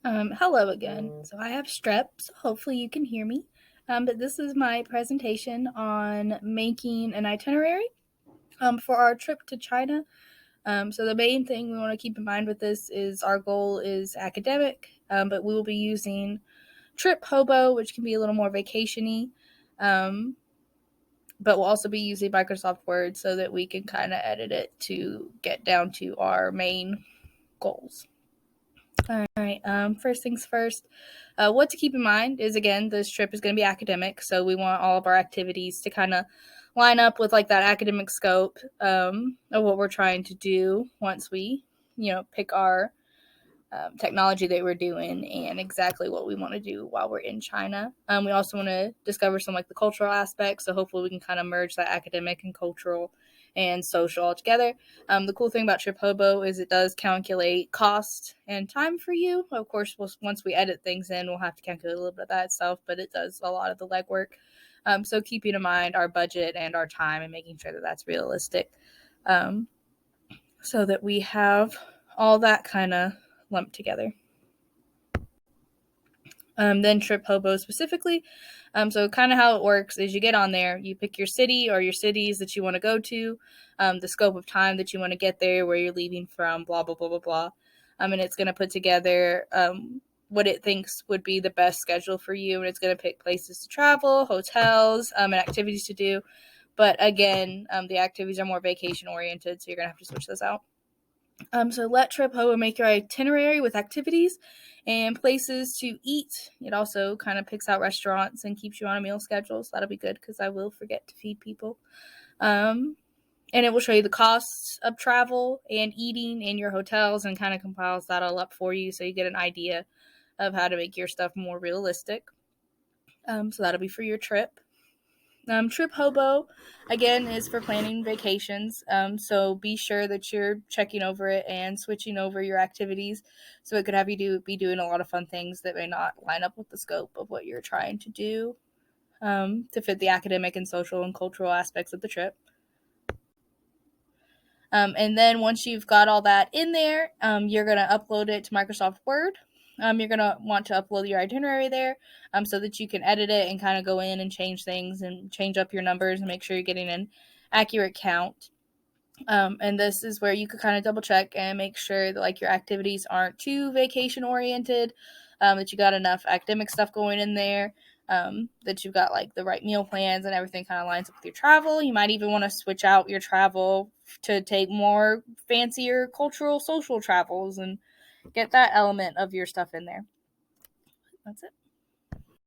Hello again. So I have strep, so hopefully you can hear me. But this is my presentation on making an itinerary for our trip to China. So the main thing we want to keep in mind with this is our goal is academic, but we will be using Trip Hobo, which can be a little more vacation-y. But we'll also be using Microsoft Word so that we can kind of edit it to get down to our main goals. All right. First things first, what to keep in mind is, again, this trip is going to be academic, so we want all of our activities to kind of line up with like that academic scope of what we're trying to do once we, pick our technology that we're doing and exactly what we want to do while we're in China. We also want to discover some like the cultural aspects, so hopefully we can kind of merge that academic and cultural and social all together. The cool thing about Trip Hobo is it does calculate cost and time for you. Of course, once we edit things in, we'll have to calculate a little bit of that itself, but it does a lot of the legwork. So keeping in mind our budget and our time and making sure that that's realistic, so that we have all that kind of lumped together. Then Trip Hobo specifically. So kind of how it works is you get on there, you pick your city or your cities that you want to go to, the scope of time that you want to get there, where you're leaving from, blah, blah, blah, blah, blah. And it's going to put together what it thinks would be the best schedule for you. And it's going to pick places to travel, hotels, and activities to do. But again, the activities are more vacation oriented, so you're going to have to switch those out. So let Trip Hobo make your itinerary with activities and places to eat. It also kind of picks out restaurants and keeps you on a meal schedule, so that'll be good because I will forget to feed people. And it will show you the costs of travel and eating in your hotels and kind of compiles that all up for you so you get an idea of how to make your stuff more realistic. So that'll be for your trip. Trip Hobo, again, is for planning vacations. So be sure that you're checking over it and switching over your activities. So it could have you be doing a lot of fun things that may not line up with the scope of what you're trying to do to fit the academic and social and cultural aspects of the trip. And then once you've got all that in there, you're going to upload it to Microsoft Word. You're going to want to upload your itinerary there so that you can edit it and kind of go in and change things and change up your numbers and make sure you're getting an accurate count. And this is where you could kind of double check and make sure that like your activities aren't too vacation oriented, that you got enough academic stuff going in there, that you've got like the right meal plans and everything kind of lines up with your travel. You might even want to switch out your travel to take more fancier cultural social travels and get that element of your stuff in there. That's it.